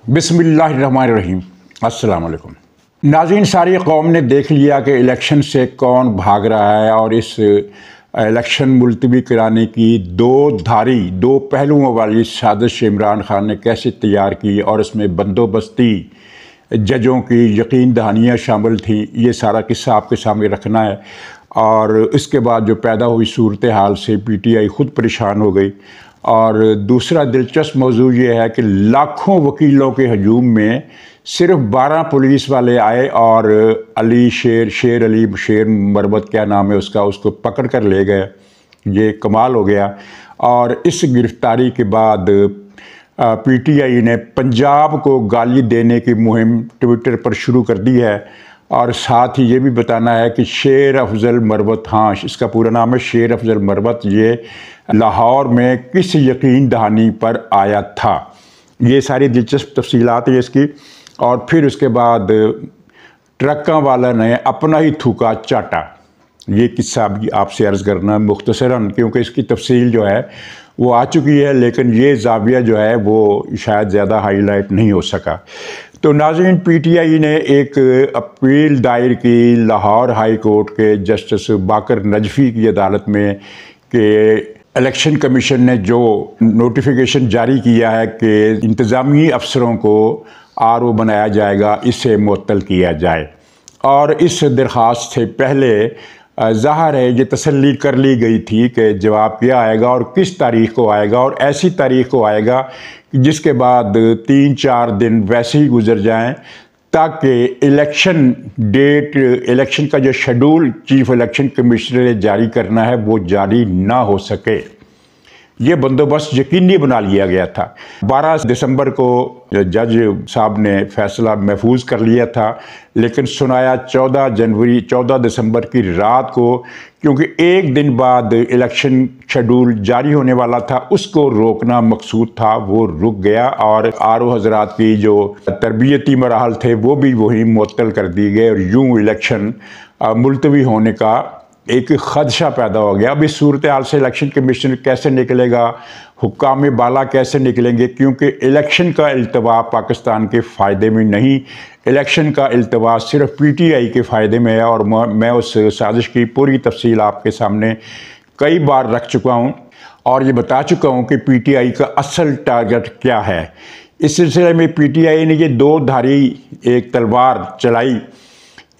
बिस्मिल्लाहिर्रहमानिर्रहीम। अस्सलाम वालेकुम नाज़रीन, सारी कौम ने देख लिया कि इलेक्शन से कौन भाग रहा है और इस इलेक्शन मुलतवी कराने की दो पहलुओं वाली साजिश इमरान खान ने कैसे तैयार की और इसमें बंदोबस्ती जजों की यकीन दहानियाँ शामिल थी। ये सारा किस्सा आपके सामने रखना है। और इसके बाद जो पैदा हुई सूरत हाल से PTI ख़ुद परेशान हो गई। और दूसरा दिलचस्प मौजू ये है कि लाखों वकीलों के हजूम में सिर्फ 12 पुलिस वाले आए और शेर मरवत क्या नाम है उसको पकड़ कर ले गए। ये कमाल हो गया। और इस गिरफ्तारी के बाद PTI ने पंजाब को गाली देने की मुहिम ट्विटर पर शुरू कर दी है। और साथ ही ये भी बताना है कि शेर अफजल मरवत, हाँ इसका पूरा नाम है शेर अफजल मरवत, ये लाहौर में किस यकीन दहानी पर आया था। ये सारी दिलचस्प तफसीलात है इसकी। और फिर उसके बाद ट्रकों वाला ने अपना ही थूका चाटा। ये किस्सा भी आपसे अर्ज़ करना मुख्तसरन, क्योंकि इसकी तफसील जो है वो आ चुकी है, लेकिन ये ज़ाविया जो है वो शायद ज़्यादा हाईलाइट नहीं हो सका। तो नाज़रीन, PTI ने एक अपील दायर की लाहौर हाई कोर्ट के जस्टिस बाकर नजफ़ी की अदालत में कि इलेक्शन कमीशन ने जो नोटिफिकेशन जारी किया है कि इंतज़ामी अफसरों को RO बनाया जाएगा, इसे मुअत्तल किया जाए। और इस दरख्वास्त से पहले ज़ाहिर है ये तसल्ली कर ली गई थी कि जवाब क्या आएगा और किस तारीख़ को आएगा, और ऐसी तारीख़ को आएगा कि जिसके बाद 3-4 दिन वैसे ही गुजर जाएं ताकि इलेक्शन का जो शेड्यूल चीफ इलेक्शन कमिश्नर ने जारी करना है वो जारी ना हो सके। ये बंदोबस्त यकीनी बना लिया गया था। 12 दिसंबर को जज साहब ने फैसला महफूज कर लिया था, लेकिन सुनाया 14 दिसंबर की रात को, क्योंकि एक दिन बाद इलेक्शन शेड्यूल जारी होने वाला था, उसको रोकना मकसूद था, वो रुक गया। और RO हजरात की जो तरबियती मराहल थे वो भी वही मुअत्तल कर दिए गए और यूँ इलेक्शन मुलतवी होने का एक खदशा पैदा हो गया। अब इस सूरत हाल से इलेक्शन कमीशन कैसे निकलेगा, हुक्काम बाला कैसे निकलेंगे, क्योंकि इलेक्शन का इल्तवा पाकिस्तान के फ़ायदे में नहीं, इलेक्शन का इल्तवा सिर्फ PTI के फ़ायदे में है। और मैं उस साजिश की पूरी तफसील आपके सामने कई बार रख चुका हूँ और ये बता चुका हूँ कि PTI का असल टारगेट क्या है। इस सिलसिले में PTI ने ये दो धारी एक तलवार चलाई।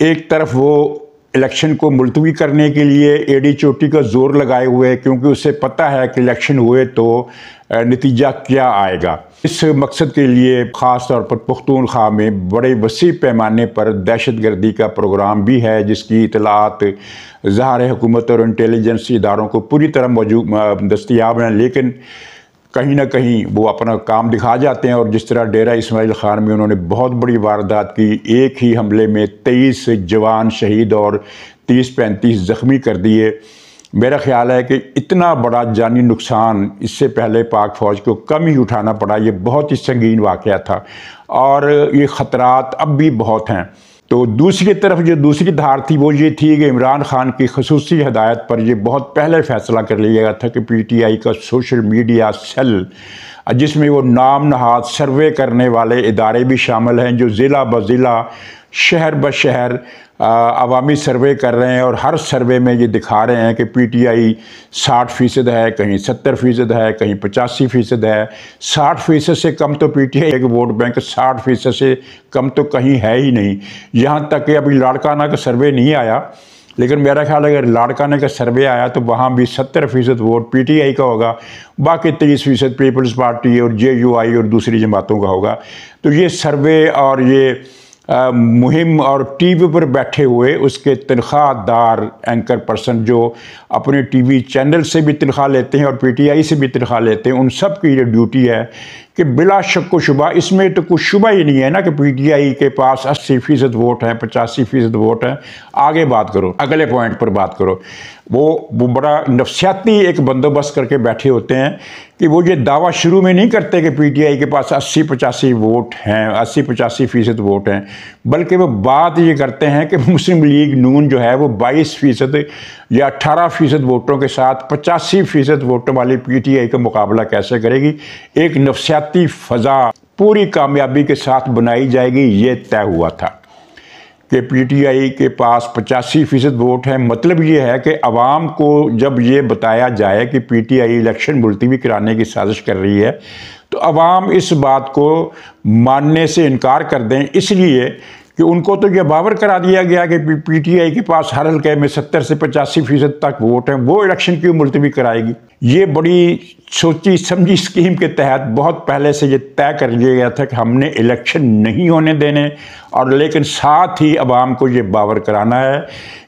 एक तरफ वो इलेक्शन को मुलतवी करने के लिए एड़ी चोटी का जोर लगाए हुए, क्योंकि उसे पता है कि इलेक्शन हुए तो नतीजा क्या आएगा। इस मकसद के लिए ख़ास तौर पर पख्तूनख्वा में बड़े वसी पैमाने पर दहशतगर्दी का प्रोग्राम भी है, जिसकी इतलात ज़ाहिर हुकूमत और इंटेलिजेंस इदारों को पूरी तरह दस्तयाब हैं, लेकिन कहीं ना कहीं वो अपना काम दिखा जाते हैं। और जिस तरह डेरा इस्माइल खान में उन्होंने बहुत बड़ी वारदात की, एक ही हमले में 23 जवान शहीद और 30-35 ज़ख्मी कर दिए। मेरा ख्याल है कि इतना बड़ा जानी नुकसान इससे पहले पाक फ़ौज को कम ही उठाना पड़ा। ये बहुत ही संगीन वाक़या था और ये ख़तरात अब भी बहुत हैं। तो दूसरी तरफ जो दूसरी धार थी वो ये थी कि इमरान खान की खसूसी हदायत पर ये बहुत पहले फैसला कर लिया गया था कि PTI का सोशल मीडिया सेल, जिसमें वो नाम नहाद सर्वे करने वाले इदारे भी शामिल हैं, जो ज़िला ब ज़िला शहर ब शहर अवामी सर्वे कर रहे हैं। और हर सर्वे में ये दिखा रहे हैं कि PTI 60% है, कहीं 70% है, कहीं 85% है। 60% से कम तो PTI एक वोट बैंक 60% से कम तो कहीं है ही नहीं। यहाँ तक कि अभी लाड़काना का सर्वे नहीं आया, लेकिन मेरा ख्याल है अगर लाड़काने का सर्वे आया तो वहाँ भी 70% वोट PTI का होगा, बाकी 30% पीपल्स पार्टी और JUI और दूसरी जमातों का होगा। तो ये सर्वे और ये मुहिम और TV पर बैठे हुए उसके तनख्वाहदार एंकर पर्सन जो अपने TV चैनल से भी तनख्वाह लेते हैं और PTI से भी तनख्वाह लेते हैं, उन सब की ये ड्यूटी है कि बिला शक व शुबा, इसमें तो कुछ शुबा ही नहीं है ना कि PTI के पास 80% वोट हैं, 85% वोट हैं। आगे बात करो, अगले पॉइंट पर बात करो। वो बड़ा नफसियाती एक बंदोबस्त करके बैठे होते हैं कि वो ये दावा शुरू में नहीं करते कि PTI के पास 80-85 वोट हैं, 80-85% वोट हैं, बल्कि वो बात ये करते हैं कि मुस्लिम लीग नून जो है वो 22% या 18% वोटों के साथ 85% वोटों वाली PTI का मुकाबला कैसे करेगी। एक नफसियाती फ़ज़ा पूरी कामयाबी के साथ बनाई जाएगी, ये तय हुआ था कि पीटीआई के पास 85% वोट है। मतलब ये है कि अवाम को जब ये बताया जाए कि पीटीआई इलेक्शन मुलतवी कराने की साजिश कर रही है तो अवाम इस बात को मानने से इनकार कर दें, इसलिए कि उनको तो यह बावर करा दिया गया कि पीटीआई के पास हर हल्के में 70 से 85% तक वोट हैं, वो इलेक्शन क्यों मुलतवी कराएगी। ये बड़ी सोची समझी स्कीम के तहत बहुत पहले से ये तय कर लिया गया था कि हमने इलेक्शन नहीं होने देने, और लेकिन साथ ही अवाम को ये बावर कराना है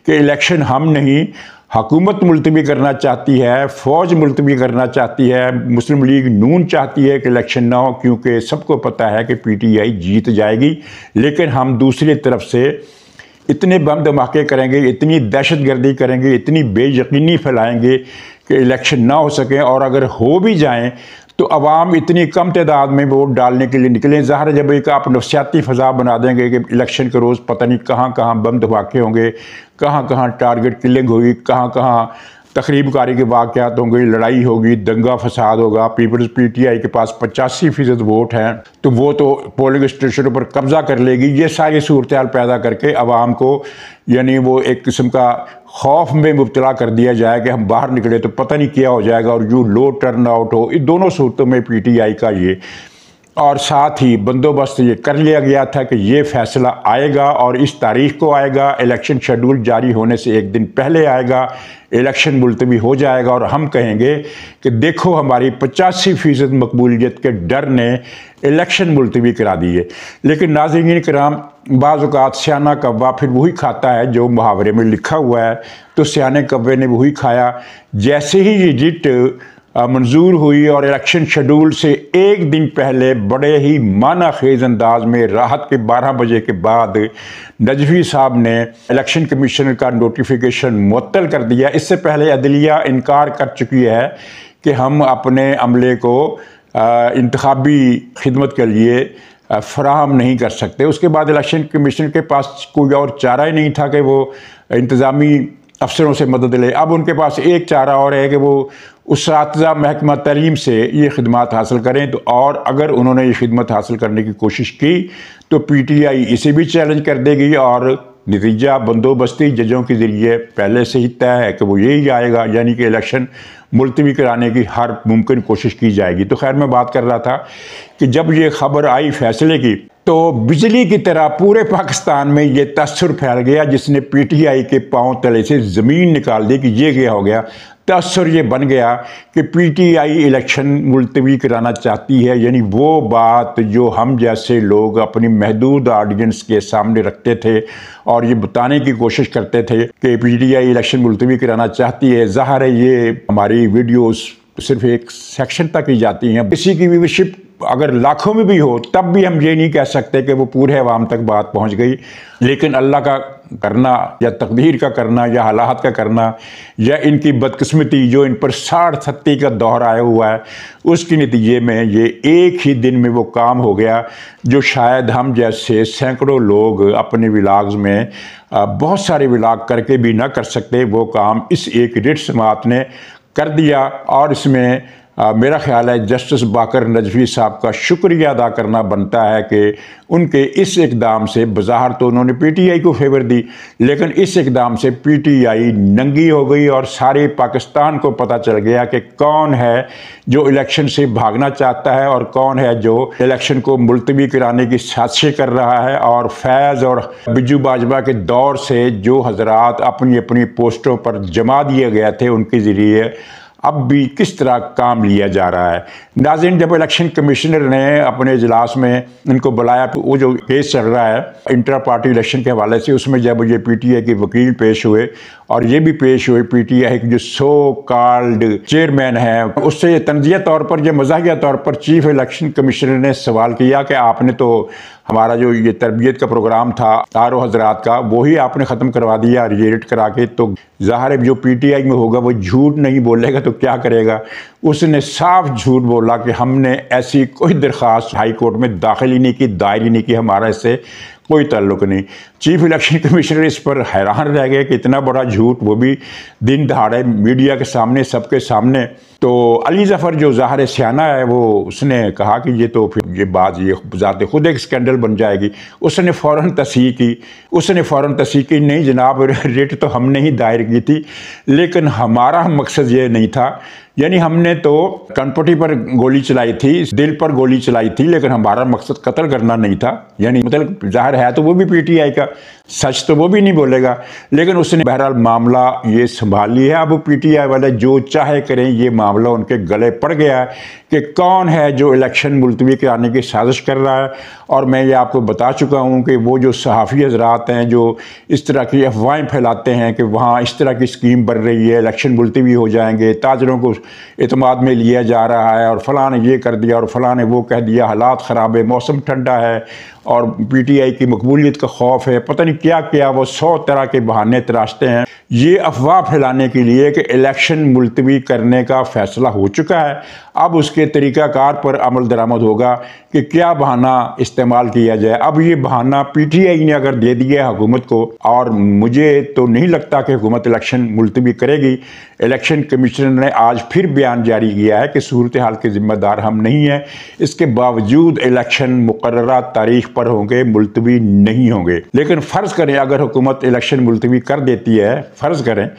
कि इलेक्शन हम नहीं, हुकूमत मुलतवी करना चाहती है, फ़ौज मुलतवी करना चाहती है, मुस्लिम लीग नून चाहती है कि इलेक्शन ना हो, क्योंकि सबको पता है कि पीटीआई जीत जाएगी। लेकिन हम दूसरी तरफ से इतने बम धमाके करेंगे, इतनी दहशतगर्दी करेंगे, इतनी बेयकीनी फैलाएंगे कि इलेक्शन ना हो सके, और अगर हो भी जाएं तो अवाम इतनी कम तादाद में वोट डालने के लिए निकलें। ज़ाहिर जब एक आप नफसियाती फ़ज़ा बना देंगे कि इलेक्शन के रोज़ पता नहीं कहाँ कहाँ बम धमाके होंगे, कहाँ कहाँ टारगेट किलिंग होगी, कहाँ कहाँ तखरीबकारी के वाक़यात होंगे, लड़ाई होगी, दंगा फसाद होगा। पीपल्स पीटीआई के पास 85% वोट हैं तो वो तो पोलिंग स्टेशनों पर कब्ज़ा कर लेगी। ये सारी सूरत पैदा करके अवाम को यानी वो एक किस्म का खौफ में मुब्तला कर दिया जाए कि हम बाहर निकले तो पता नहीं क्या हो जाएगा, और यूँ लो टर्न आउट हो। इन दोनों सूरतों में पीटीआई का ये, और साथ ही बंदोबस्त ये कर लिया गया था कि ये फैसला आएगा और इस तारीख को आएगा, इलेक्शन शेड्यूल जारी होने से एक दिन पहले आएगा, इलेक्शन मुलतवी हो जाएगा, और हम कहेंगे कि देखो हमारी 85% मकबूलियत के डर ने इलेक्शन मुलतवी करा दी है। लेकिन नाज़रीन किराम, बाज़ औक़ात सियाना कव्वा फिर वही खाता है जो मुहावरे में लिखा हुआ है, तो सियाने कव्वे ने वही खाया। जैसे ही ये जिट मंजूर हुई और इलेक्शन शेड्यूल से एक दिन पहले बड़े ही माना खेज अंदाज में राहत के 12 बजे के बाद नजफी साहब ने इलेक्शन कमीशन का नोटिफिकेशन मुअत्तल कर दिया। इससे पहले अदलिया इनकार कर चुकी है कि हम अपने अमले को इंतखाबी खिदमत के लिए फराहम नहीं कर सकते। उसके बाद इलेक्शन कमीशन के पास कोई और चारा ही नहीं था कि वो इंतज़ामी अफसरों से मदद ले। अब उनके पास एक चारा और है कि वो उस्ताज़ा महकमा तालीम से ये खिदमत हासिल करें। तो और अगर उन्होंने ये खिदमत हासिल करने की कोशिश की तो पीटीआई इसे भी चैलेंज कर देगी, और नतीजा बंदोबस्ती जजों के ज़रिए पहले से ही तय है कि वो यही आएगा, यानी कि इलेक्शन मुलतवी कराने की हर मुमकिन कोशिश की जाएगी। तो खैर, मैं बात कर रहा था कि जब ये खबर आई फैसले की तो बिजली की तरह पूरे पाकिस्तान में ये तसर फैल गया, जिसने पीटीआई के पांव तले से ज़मीन निकाल दी कि ये क्या हो गया। तसर ये बन गया कि पीटीआई इलेक्शन मुलतवी कराना चाहती है, यानी वो बात जो हम जैसे लोग अपनी महदूद ऑडियंस के सामने रखते थे और ये बताने की कोशिश करते थे कि पीटीआई इलेक्शन मुलतवी कराना चाहती है। ज़ाहिर है ये हमारी वीडियोस सिर्फ एक सेक्शन तक ही जाती हैं। किसी की व्यूअरशिप अगर लाखों में भी हो तब भी हम ये नहीं कह सकते कि वो पूरे अवाम तक बात पहुंच गई। लेकिन अल्लाह का करना या तकदीर का करना या हालात का करना या इनकी बदकिस्मती जो इन पर 60-70 का दौर आया हुआ है, उसके नतीजे में ये एक ही दिन में वो काम हो गया जो शायद हम जैसे सैकड़ों लोग अपने व्लॉग्स में बहुत सारे व्लॉग करके भी ना कर सकते। वो काम इस एक रिट समात ने कर दिया, और इसमें मेरा ख्याल है जस्टिस बाकर नजफी साहब का शुक्रिया अदा करना बनता है कि उनके इस इकदाम से, बज़ाहिर तो उन्होंने पीटीआई को फेवर दी, लेकिन इस इकदाम से पीटीआई नंगी हो गई और सारे पाकिस्तान को पता चल गया कि कौन है जो इलेक्शन से भागना चाहता है और कौन है जो इलेक्शन को मुलतवी कराने की साजिशें कर रहा है। और फैज़ और बिज्जू बाजवा के दौर से जो हजरात अपनी अपनी पोस्टों पर जमा दिए गए थे, उनके ज़रिए अब भी किस तरह काम लिया जा रहा है। नाज़रीन, जब इलेक्शन कमिश्नर ने अपने इजलास में इनको बुलाया तो वो जो केस चल रहा है इंटर पार्टी इलेक्शन के हवाले से, उसमें जब ये पीटीआई के वकील पेश हुए और ये भी पेश हुए पीटीआई के जो सो कॉल्ड चेयरमैन है, उससे तंजिया तौर पर, यह मज़ाहिया तौर पर चीफ इलेक्शन कमिश्नर ने सवाल किया कि आपने तो हमारा जो ये तरबियत का प्रोग्राम था आरो हजरात का, वही आपने ख़त्म करवा दिया रिजेक्ट करा के। तो ज़ाहिर है जो पीटीआई में होगा वो झूठ नहीं बोलेगा तो क्या करेगा। उसने साफ झूठ बोला कि हमने ऐसी कोई दरख्वास्त हाई कोर्ट में दाखिल ही नहीं की, दायर ही नहीं की, हमारा इससे कोई ताल्लुक नहीं। चीफ इलेक्शन कमिश्नर इस पर हैरान रह गए कि इतना बड़ा झूठ, वो भी दिन दहाड़े मीडिया के सामने, सबके सामने। तो अली जफ़र जो ज़ाहिर सियाना है, वो उसने कहा कि ये तो फिर ये बात ये ज़ाते खुद एक स्कैंडल बन जाएगी। उसने फ़ौरन तस्दीक की, नहीं जनाब, रिट तो हमने ही दायर की थी, लेकिन हमारा मकसद ये नहीं था। यानी हमने तो कनपटी पर गोली चलाई थी, दिल पर गोली चलाई थी, लेकिन हमारा मकसद कत्ल करना नहीं था। यानी मतलब जाहिर है तो वो भी पीटीआई का, सच तो वो भी नहीं बोलेगा। लेकिन उसने बहरहाल मामला ये संभाल लिया है। अब पीटीआई वाले जो चाहे करें, ये मामला उनके गले पड़ गया है कि कौन है जो इलेक्शन मुलतवी कराने की साजिश कर रहा है। और मैं ये आपको बता चुका हूँ कि वो जो सहाफ़ी हजरात हैं जो इस तरह की अफवाहें फैलाते हैं कि वहाँ इस तरह की स्कीम बन रही है, इलेक्शन मुलतवी हो जाएंगे, ताजरों को इत्मीनान में लिया जा रहा है, और फलां ने ये कर दिया और फलां ने वो कह दिया, हालात ख़राब है, मौसम ठंडा है और पीटीआई की मकबूलियत का खौफ है, पता नहीं क्या क्या वो 100 तरह के बहाने तराशते हैं ये अफवाह फैलाने के लिए कि इलेक्शन मुलतवी करने का फ़ैसला हो चुका है। अब उसके तरीक़ाकार पर अमल दरामद होगा कि क्या बहाना इस्तेमाल किया जाए। अब ये बहाना पीटीआई ने अगर दे दिया हुकूमत को, और मुझे तो नहीं लगता कि हुकूमत इलेक्शन मुलतवी करेगी। इलेक्शन कमिश्नर ने आज फिर बयान जारी किया है कि सूरत हाल के ज़िम्मेदार हम नहीं हैं, इसके बावजूद इलेक्शन मुकर्ररा तारीख पर होंगे, मुलतवी नहीं होंगे। लेकिन फ़र्ज़ करें अगर हुकूमत इलेक्शन मुलतवी कर देती है, फ़र्ज़ करें,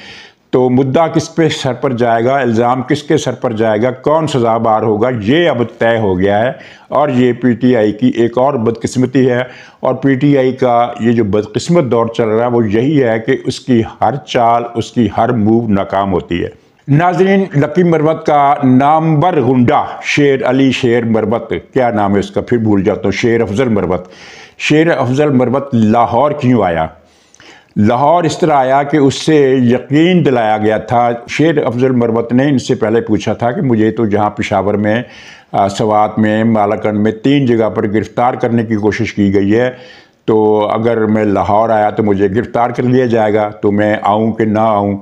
तो मुद्दा किस पे सर पर जाएगा, इल्ज़ाम किसके सर पर जाएगा, कौन सज़ाबार होगा, ये अब तय हो गया है। और ये पीटीआई की एक और बदकिस्मती है। और पीटीआई का ये जो बदकिस्मत दौर चल रहा है वो यही है कि उसकी हर चाल, उसकी हर मूव नाकाम होती है। नाज़रीन, लकी मरवत का नामवर गुंडा शेर अली शेर मरवत, क्या नाम है उसका, फिर भूल जाता हूँ, शेर अफजल मरवत। शेर अफजल मरवत लाहौर क्यों आया? लाहौर इस तरह आया कि उससे यकीन दिलाया गया था। शेर अफजल मरवत ने इनसे पहले पूछा था कि मुझे तो जहाँ पेशावर में, सवात में, मालाकंड में 3 जगह पर गिरफ़्तार करने की कोशिश की गई है, तो अगर मैं लाहौर आया तो मुझे गिरफ़्तार कर लिया जाएगा, तो मैं आऊँ कि ना आऊँ।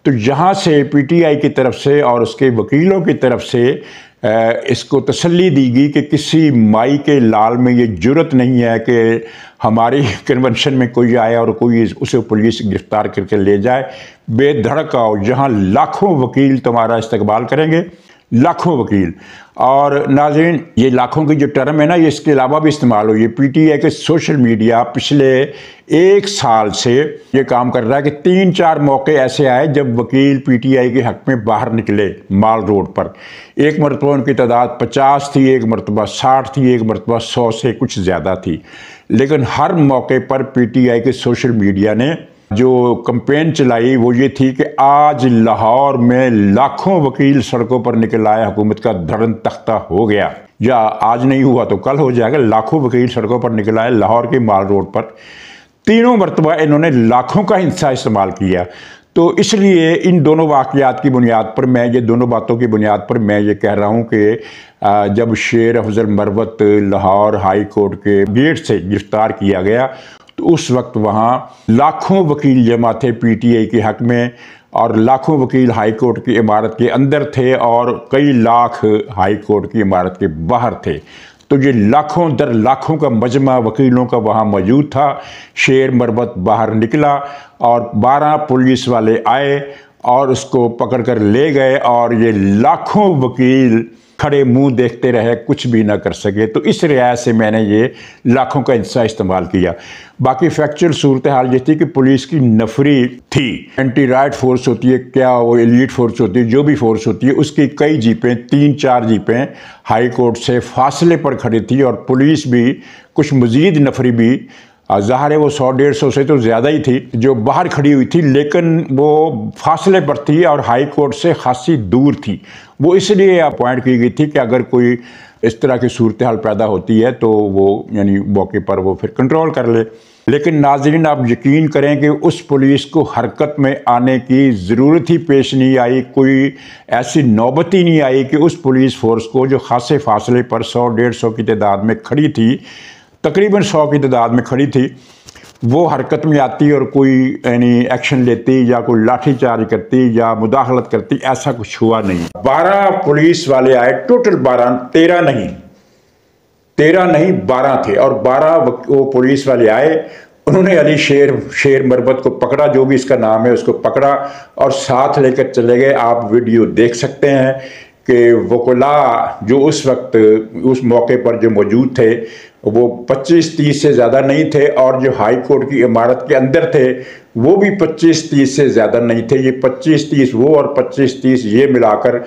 तो यहाँ से पीटीआई की तरफ से और उसके वकीलों की तरफ से इसको तसल्ली दी गई कि किसी माई के लाल में ये जुर्रत नहीं है कि हमारी कन्वेंशन में कोई आए और कोई उसे पुलिस गिरफ्तार करके ले जाए। बेधड़क आओ, जहाँ लाखों वकील तुम्हारा इस्तकबाल करेंगे, लाखों वकील। और नाज़रीन, ये लाखों की जो टर्म है ना, ये इसके अलावा भी इस्तेमाल हो। ये पीटीआई के सोशल मीडिया पिछले 1 साल से ये काम कर रहा है कि 3-4 मौके ऐसे आए जब वकील पीटीआई के हक़ में बाहर निकले माल रोड पर। एक मरतबा उनकी तादाद 50 थी, एक मरतबा 60 थी, एक मरतबा 100 से कुछ ज़्यादा थी। लेकिन हर मौके पर पीटीआई के सोशल मीडिया ने जो कंपेन चलाई वो ये थी कि आज लाहौर में लाखों वकील सड़कों पर निकल आए, हुकूमत का धड़न तख्ता हो गया, या आज नहीं हुआ तो कल हो जाएगा। लाखों वकील सड़कों पर निकल आए लाहौर के माल रोड पर। 3 मरतबा इन्होंने लाखों का हिस्सा इस्तेमाल किया। तो इसलिए इन दोनों वाक़यात की बुनियाद पर, मैं ये दोनों बातों की बुनियाद पर मैं ये कह रहा हूँ कि जब शेर अफजल मरवत लाहौर हाई कोर्ट के गेट से गिरफ़्तार किया गया तो उस वक्त वहाँ लाखों वकील जमा थे पीटीआई के हक़ में, और लाखों वकील हाई कोर्ट की इमारत के अंदर थे और कई लाख हाई कोर्ट की इमारत के बाहर थे। तो ये लाखों दर लाखों का मजमा वकीलों का वहाँ मौजूद था। शेर मरवत बाहर निकला और 12 पुलिस वाले आए और उसको पकड़ कर ले गए, और ये लाखों वकील खड़े मुंह देखते रहे, कुछ भी ना कर सके। तो इस रियायत से मैंने ये लाखों का हिस्सा इस्तेमाल किया। बाकी फैक्चुअल सूरत हाल ये थी कि पुलिस की नफरी थी। एंटी राइट फोर्स होती है, क्या वो एलीट फोर्स होती है, जो भी फोर्स होती है, उसकी कई जीपें, 3-4 जीपें हाई कोर्ट से फासले पर खड़ी थी, और पुलिस भी कुछ मजीद नफरी भी, ज़ाहिर है वो 100-150 से तो ज़्यादा ही थी, जो बाहर खड़ी हुई थी, लेकिन वो फासले पर थी और हाई कोर्ट से खासी दूर थी। वो इसलिए अपॉइंट की गई थी कि अगर कोई इस तरह की सूरत हाल पैदा होती है तो वो यानी मौके पर वो फिर कंट्रोल कर ले। लेकिन नाज़रीन, आप यकीन करें कि उस पुलिस को हरकत में आने की ज़रूरत ही पेश नहीं आई, कोई ऐसी नौबत ही नहीं आई कि उस पुलिस फोर्स को जो खासे फासले पर 100-150 की तादाद में खड़ी थी, तकरीबन 100 की तादाद में खड़ी थी, वो हरकत में आती और कोई यानी एक्शन लेती या कोई लाठी चार्ज करती या मुदाखलत करती, ऐसा कुछ हुआ नहीं। 12 पुलिस वाले आए, टोटल 12, 13 नहीं, 13 नहीं 12 थे, और 12 वो पुलिस वाले आए, उन्होंने अली शेर मरबत को पकड़ा, जो भी इसका नाम है उसको पकड़ा और साथ लेकर चले गए। आप वीडियो देख सकते हैं कि वकुला जो उस वक्त उस मौके पर जो मौजूद थे वो 25-30 से ज़्यादा नहीं थे, और जो हाई कोर्ट की इमारत के अंदर थे वो भी 25-30 से ज़्यादा नहीं थे। ये 25-30 वो और 25-30 ये मिलाकर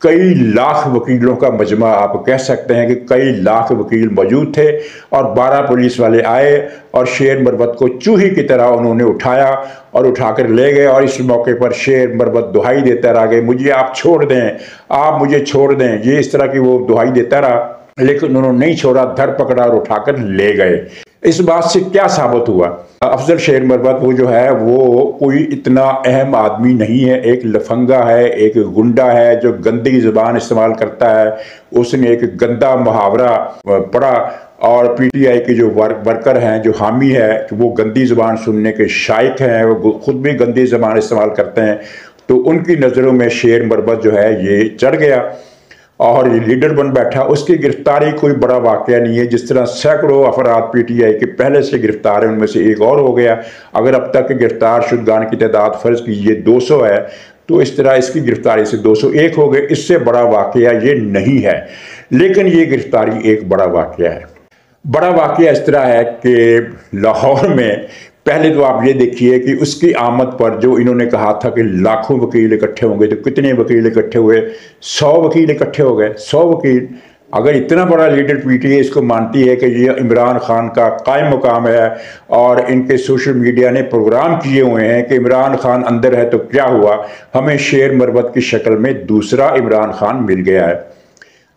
कई लाख वकीलों का मजमा, आप कह सकते हैं कि कई लाख वकील मौजूद थे। और 12 पुलिस वाले आए और शेर मरबत को चूहे की तरह उन्होंने उठाया और उठाकर ले गए। और इस मौके पर शेर मरबत दुहाई देता रहा कि मुझे आप छोड़ दें, आप मुझे छोड़ दें, ये इस तरह की वो दुहाई देता रहा, लेकिन उन्होंने नहीं छोड़ा, धर पकड़ा और उठाकर ले गए। इस बात से क्या साबित हुआ? अफजल शेर मरबत वो जो है वो कोई इतना अहम आदमी नहीं है, एक लफंगा है, एक गुंडा है जो गंदी ज़ुबान इस्तेमाल करता है। उसने एक गंदा मुहावरा पढ़ा और पीटीआई के जो वर्कर हैं, जो हामी है, वो गंदी ज़ुबान सुनने के शायक हैं, वो खुद भी गंदी ज़ुबान इस्तेमाल करते हैं। तो उनकी नज़रों में शेर मरबत जो है ये चढ़ गया और ये लीडर बन बैठा। उसकी गिरफ्तारी कोई बड़ा वाकया नहीं है, जिस तरह सैकड़ों अफराद पीटीआई के पहले से गिरफ्तार हैं, उनमें से एक और हो गया। अगर अब तक गिरफ्तार शुदगान की तादाद फ़र्ज़ कीजिए 200 है, तो इस तरह इसकी गिरफ्तारी से 201 हो गए। इससे बड़ा वाकया ये नहीं है, लेकिन ये गिरफ्तारी एक बड़ा वाकया है। बड़ा वाकया इस तरह है कि लाहौर में पहले तो आप ये देखिए कि उसकी आमद पर जो इन्होंने कहा था कि लाखों वकील इकट्ठे होंगे, तो कितने वकील इकट्ठे हुए? 100 वकील इकट्ठे हो गए। 100 वकील। अगर इतना बड़ा लीडर पीटीआई इसको मानती है कि ये इमरान खान का कायम मुकाम है, और इनके सोशल मीडिया ने प्रोग्राम किए हुए हैं कि इमरान खान अंदर है, तो क्या हुआ, हमें शेर मरबत की शक्ल में दूसरा इमरान खान मिल गया है।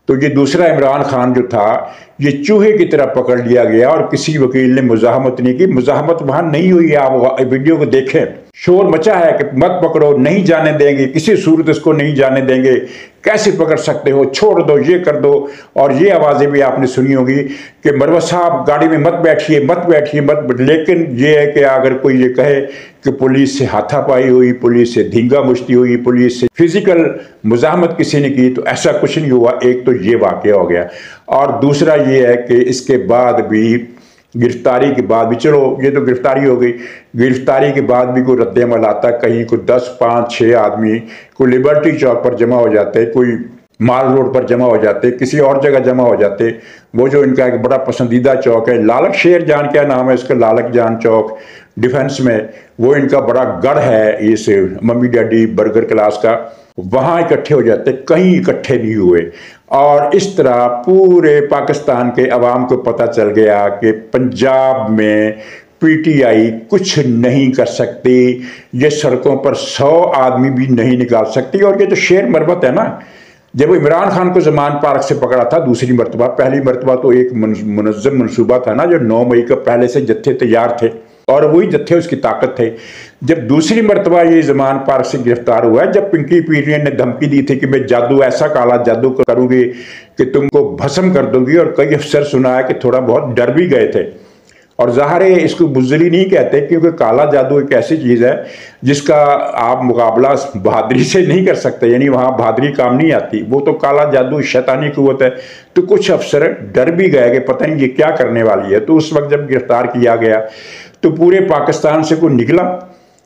तो ये दूसरा इमरान खान जो था ये चूहे की तरह पकड़ लिया गया और किसी वकील ने मुजाहमत नहीं की। मुजाहमत वहां नहीं हुई है, आप वीडियो को देखें, शोर मचा है कि मत पकड़ो, नहीं जाने देंगे, किसी सूरत इसको नहीं जाने देंगे, कैसे पकड़ सकते हो, छोड़ दो, ये कर दो। और ये आवाज़ें भी आपने सुनी होगी कि मरवत साहब गाड़ी में मत बैठिए, मत बैठिए, मत। लेकिन ये है कि अगर कोई ये कहे कि पुलिस से हाथापाई हुई, पुलिस से धींगा मुश्ती हुई, पुलिस से फिजिकल मुजाहमत किसी ने की, तो ऐसा कुछ नहीं हुआ। एक तो ये वाकया हो गया, और दूसरा ये है कि इसके बाद भी, गिरफ्तारी के बाद भी, चलो ये तो गिरफ्तारी हो गई, गिरफ्तारी के बाद भी कोई रद्द-ए-अमल आता, कहीं कोई 10, 5, 6 आदमी कोई लिबर्टी चौक पर जमा हो जाते, कोई माल रोड पर जमा हो जाते, किसी और जगह जमा हो जाते। वो जो इनका एक बड़ा पसंदीदा चौक है, लालक शेर जान, क्या नाम है इसका, लालक जान चौक डिफेंस में, वो इनका बड़ा गढ़ है इस मम्मी डैडी बर्गर क्लास का, वहाँ इकट्ठे हो जाते, कहीं इकट्ठे नहीं हुए। और इस तरह पूरे पाकिस्तान के अवाम को पता चल गया कि पंजाब में पीटीआई कुछ नहीं कर सकती, ये सड़कों पर 100 आदमी भी नहीं निकाल सकती। और ये तो शेर मरबत है ना, जब इमरान खान को जमान पार्क से पकड़ा था दूसरी मरतबा, पहली मरतबा तो एक मुनज़्ज़म मनसूबा था ना, जो 9 मई को पहले से जत्थे तैयार थे और वही जत्थे उसकी ताकत थे। जब दूसरी मरतबा ये जमान पार्क से गिरफ्तार हुआ, जब पिंकी पीरियड ने धमकी दी थी कि मैं जादू, ऐसा काला जादू करूंगी कि तुमको भस्म कर दूंगी, और कई अफसर सुना है कि थोड़ा बहुत डर भी गए थे। और ज़ाहिर है इसको बुज़दिली नहीं कहते, क्योंकि काला जादू एक ऐसी चीज़ है जिसका आप मुकाबला बहादुरी से नहीं कर सकते, यानी वहाँ बहादुरी काम नहीं आती, वो तो काला जादू शैतानी कुव्वत है। तो कुछ अफसर डर भी गए कि पता नहीं ये क्या करने वाली है। तो उस वक्त जब गिरफ्तार किया गया तो पूरे पाकिस्तान से कोई निकला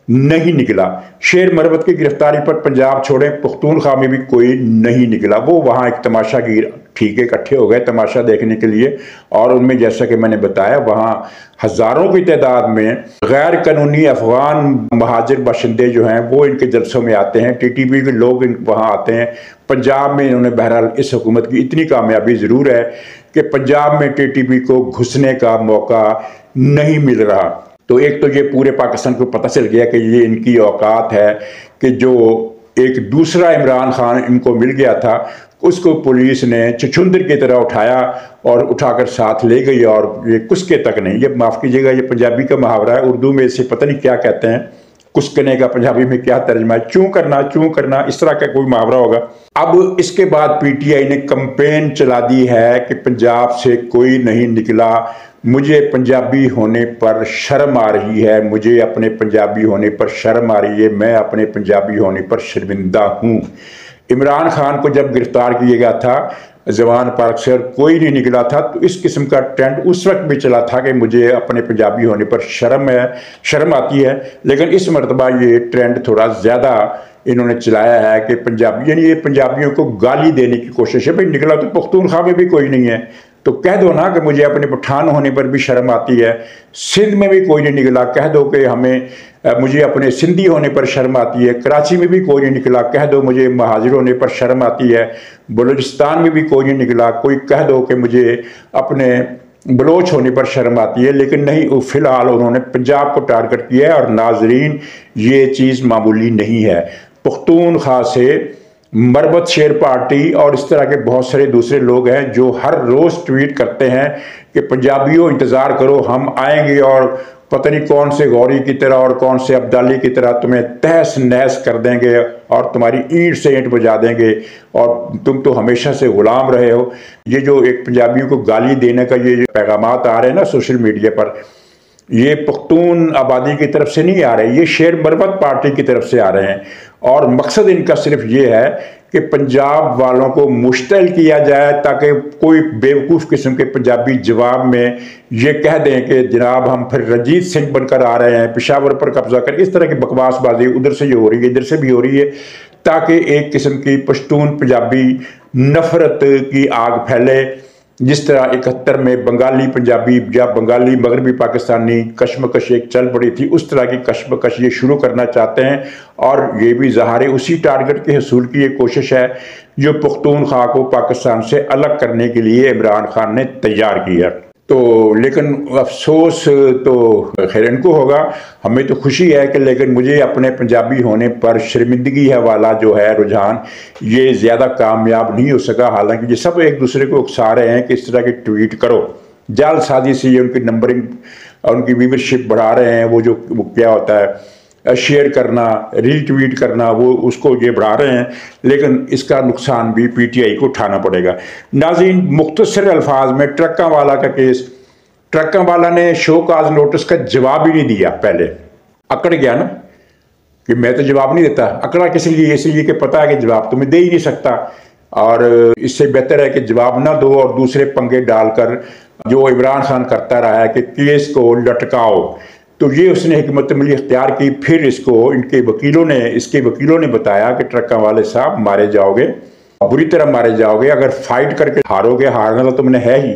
नहीं निकला। शेर मरबत की गिरफ्तारी पर पंजाब छोड़े पख्तूनख्वा में भी कोई नहीं निकला। वो वहाँ एक तमाशागीर ठीक है इकट्ठे हो गए तमाशा देखने के लिए, और उनमें जैसा कि मैंने बताया वहाँ हज़ारों की तादाद में गैर कानूनी अफगान महाजिर बाशिंदे जो हैं वो इनके जलसों में आते हैं, टीटीपी के लोग वहाँ आते हैं। पंजाब में इन्होंने बहरहाल इस हुकूमत की इतनी कामयाबी ज़रूर है कि पंजाब में टीटीपी को घुसने का मौका नहीं मिल रहा। तो एक तो ये पूरे पाकिस्तान को पता चल गया कि ये इनकी औकात है कि जो एक दूसरा इमरान खान इनको मिल गया था उसको पुलिस ने चुचुंदर की तरह उठाया और उठाकर साथ ले गई, और ये कुस्के तक नहीं, ये माफ़ कीजिएगा ये पंजाबी का मुहावरा है, उर्दू में इसे पता नहीं क्या कहते हैं, कुस्कने का पंजाबी में क्या तर्जमा है, चूं करना, इस तरह का कोई मुहावरा होगा। अब इसके बाद पीटीआई ने कैंपेन चला दी है कि पंजाब से कोई नहीं निकला, मुझे पंजाबी होने पर शर्म आ रही है, मुझे अपने पंजाबी होने पर शर्म आ रही है, मैं अपने पंजाबी होने पर शर्मिंदा हूँ। इमरान खान को जब गिरफ्तार किया गया था जवान पार्क से और कोई नहीं निकला था। तो इस किस्म का ट्रेंड उस वक्त भी चला था कि मुझे अपने पंजाबी होने पर शर्म आती है, लेकिन इस मरतबा ये ट्रेंड थोड़ा ज़्यादा इन्होंने चलाया है कि पंजाबी, यानी ये पंजाबियों को गाली देने की कोशिश है। भाई निकला तो पख्तूनख्वा में भी कोई नहीं है, तो कह दो ना कि मुझे अपने पठान होने पर भी शर्म आती है। सिंध में भी कोई नहीं निकला, कह दो कि मुझे अपने सिंधी होने पर शर्म आती है। कराची में भी कोई नहीं निकला, कह दो मुझे महाजिर होने पर शर्म आती है। बलूचिस्तान में भी कोई नहीं निकला, कोई कह दो कि मुझे अपने बलोच होने पर शर्म आती है। लेकिन नहीं, फिलहाल उन्होंने पंजाब को टारगेट किया है। और नाजरीन, ये चीज़ मामूली नहीं है। पख्तूनख्वा से मरबत शेर पार्टी और इस तरह के बहुत सारे दूसरे लोग हैं जो हर रोज़ ट्वीट करते हैं कि पंजाबियों इंतज़ार करो, हम आएंगे और पता नहीं कौन से गौरी की तरह और कौन से अब्दाली की तरह तुम्हें तहस नहस कर देंगे और तुम्हारी ईंट से ईंट बजा देंगे और तुम तो हमेशा से गुलाम रहे हो। ये जो एक पंजाबियों को गाली देने का ये पैगामात आ रहे हैं ना सोशल मीडिया पर, ये पख्तून आबादी की तरफ से नहीं आ रहे, ये शेर मरबत पार्टी की तरफ से आ रहे हैं। और मकसद इनका सिर्फ ये है कि पंजाब वालों को मुश्तल किया जाए ताकि कोई बेवकूफ़ किस्म के पंजाबी जवाब में ये कह दें कि जनाब हम फिर रंजीत सिंह बनकर आ रहे हैं, पेशावर पर कब्जा कर। इस तरह की बकवासबाजी उधर से जो हो रही है इधर से भी हो रही है, ताकि एक किस्म की पश्तून पंजाबी नफरत की आग फैले। जिस तरह 71 में बंगाली पंजाबी या बंगाली मगरबी पाकिस्तानी कश्मकश एक चल पड़ी थी, उस तरह की कश्मकश ये शुरू करना चाहते हैं। और ये भी ज़ाहिर उसी टारगेट के हसूल की ये कोशिश है जो पख्तूनख्वा को पाकिस्तान से अलग करने के लिए इमरान खान ने तैयार किया। तो लेकिन अफसोस तो खैर इनको होगा, हमें तो खुशी है कि, लेकिन मुझे अपने पंजाबी होने पर शर्मिंदगी है वाला जो है रुझान, ये ज़्यादा कामयाब नहीं हो सका। हालांकि ये सब एक दूसरे को उकसा रहे हैं कि इस तरह की ट्वीट करो, जालसाजी से ये उनकी नंबरिंग, उनकी व्यूवरशिप बढ़ा रहे हैं। वो क्या होता है शेयर करना, रीट्वीट करना, वो उसको ये बढ़ा रहे हैं, लेकिन इसका नुकसान भी पीटीआई को उठाना पड़ेगा। नाज़रीन, मुख्तसर अल्फाज में ट्रक्का वाला का केस, ट्रक्का वाला ने शो काज नोटिस का जवाब ही नहीं दिया। पहले अकड़ गया ना कि मैं तो जवाब नहीं देता। अकड़ा किस लिए? इसलिए कि पता है कि जवाब तो मैं दे ही नहीं सकता, और इससे बेहतर है कि जवाब ना दो और दूसरे पंगे डालकर जो इमरान खान करता रहा है कि केस को लटकाओ, तो ये उसने हिकमत अमली इख्तियार की। फिर इसके वकीलों ने बताया कि ट्रक्का वाले साहब मारे जाओगे, बुरी तरह मारे जाओगे। अगर फाइट करके हारोगे, हारना तो तुमने है ही,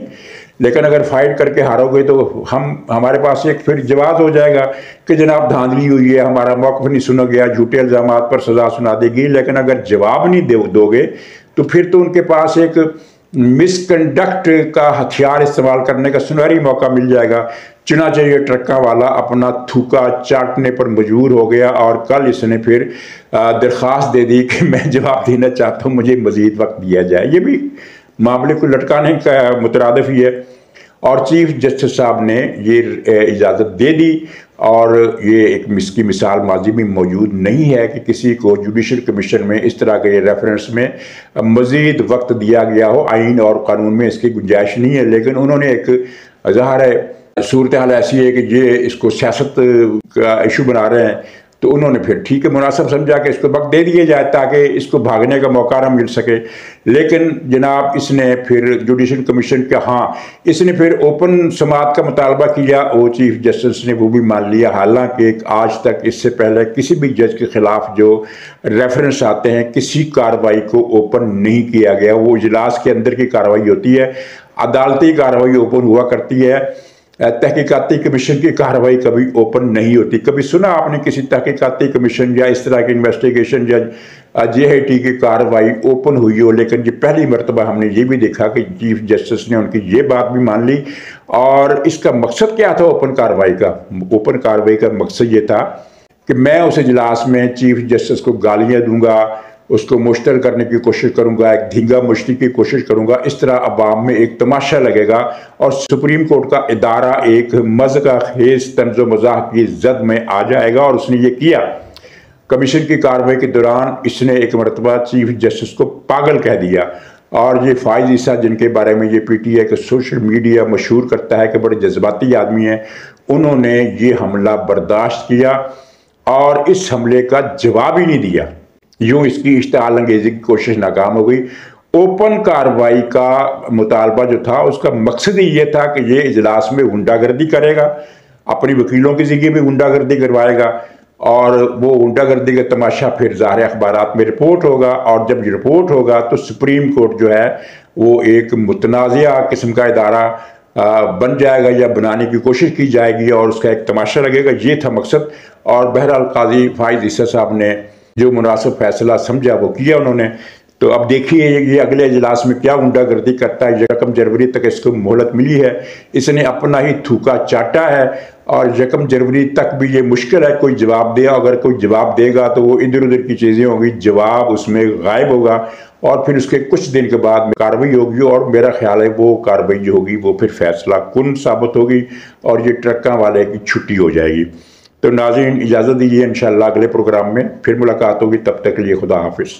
लेकिन अगर फाइट करके हारोगे तो हमारे पास एक फिर जवाब हो जाएगा कि जनाब धांधली हुई है, हमारा मौक़िफ़ नहीं सुना गया, झूठे इल्ज़ामात पर सज़ा सुना देगी। लेकिन अगर जवाब नहीं दोगे तो फिर तो उनके पास एक मिसकंडक्ट का हथियार इस्तेमाल करने का सुनहरी मौका मिल जाएगा। चुनांचे ये ट्रक्का वाला अपना थूका चाटने पर मजबूर हो गया और कल इसने फिर दरख्वास्त दे दी कि मैं जवाब देना चाहता हूँ, मुझे मज़ीद वक्त दिया जाए। ये भी मामले को लटकाने का मुतरादिफ ही है। और चीफ जस्टिस साहब ने ये इजाज़त दे दी। और ये एक इसकी मिसाल माजी में मौजूद नहीं है कि किसी को जुडिशल कमीशन में इस तरह के रेफरेंस में मज़ीद वक्त दिया गया हो। आइन और कानून में इसकी गुंजाइश नहीं है, लेकिन उन्होंने एक ज़ाहिर है सूरत हाल ऐसी है कि ये इसको सियासत का इशू बना रहे हैं, तो उन्होंने फिर ठीक है मुनासिब समझा कि इसको वक्त दे दिया जाए ताकि इसको भागने का मौका ना मिल सके। लेकिन जनाब इसने फिर जुडिशल कमीशन का, हाँ, इसने फिर ओपन समाअत का मुतालबा किया। वो चीफ जस्टिस ने वो भी मान लिया। हालांकि आज तक इससे पहले किसी भी जज के खिलाफ जो रेफरेंस आते हैं किसी कार्रवाई को ओपन नहीं किया गया। वो इजलास के अंदर की कार्रवाई होती है, अदालती कार्रवाई ओपन हुआ करती है। तहकीकाती कमीशन की कार्रवाई कभी ओपन नहीं होती। कभी सुना आपने किसी तहकीकाती कमीशन या इस तरह की इन्वेस्टिगेशन या जेआईटी की कार्रवाई ओपन हुई हो? लेकिन ये पहली मरतबा हमने ये भी देखा कि चीफ जस्टिस ने उनकी ये बात भी मान ली। और इसका मकसद क्या था ओपन कार्रवाई का? ओपन कार्रवाई का मकसद ये था कि मैं उस इजलास में चीफ जस्टिस को गालियाँ दूंगा, उसको मुश्तल करने की कोशिश करूंगा, एक धींगा मुश्ती की कोशिश करूंगा। इस तरह अवाम में एक तमाशा लगेगा और सुप्रीम कोर्ट का इदारा एक मज़ा खेज तंज़ो मज़ाक की जद में आ जाएगा। और उसने ये किया। कमीशन की कार्रवाई के दौरान इसने एक मरतबा चीफ जस्टिस को पागल कह दिया। और ये फाइज ईसा, जिनके बारे में ये पीटीआई के सोशल मीडिया मशहूर करता है कि बड़े जज्बाती आदमी हैं, उन्होंने ये हमला बर्दाश्त किया और इस हमले का जवाब ही नहीं दिया। यूँ इसकी इश्तिहाल अंगेज़ी की कोशिश नाकाम हो गई। ओपन कार्रवाई का मुतालबा जो था उसका मकसद ही ये था कि ये इजलास में गुंडागर्दी करेगा, अपनी वकीलों के जरिए भी गुंडागर्दी करवाएगा और वो गुंडागर्दी का तमाशा फिर ज़ाहिर अखबारात में रिपोर्ट होगा और जब ये रिपोर्ट होगा तो सुप्रीम कोर्ट जो है वो एक मुतनाज़िया किस्म का इदारा बन जाएगा या बनाने की कोशिश की जाएगी और उसका एक तमाशा लगेगा। ये था मकसद और बहरहाल काजी फाइज ईसा साहब ने जो मुनासिब फैसला समझा वो किया उन्होंने। तो अब देखिए ये अगले इजलास में क्या गुंडागर्दी करता है। यकम जनवरी तक इसको मोहलत मिली है, इसने अपना ही थूका चाटा है और यकम जनवरी तक भी ये मुश्किल है कोई जवाब दे। अगर कोई जवाब देगा तो वो इधर उधर की चीज़ें होंगी, जवाब उसमें गायब होगा और फिर उसके कुछ दिन के बाद कार्रवाई होगी और मेरा ख्याल है वो कार्रवाई जो होगी वो फिर फैसला कुन साबित होगी और ये ट्रकों वाले की छुट्टी हो जाएगी। तो नाज़रीन इजाज़त दीजिए, इंशाअल्लाह अगले प्रोग्राम में फिर मुलाकात होगी, तब तक के लिए खुदा हाफिज़।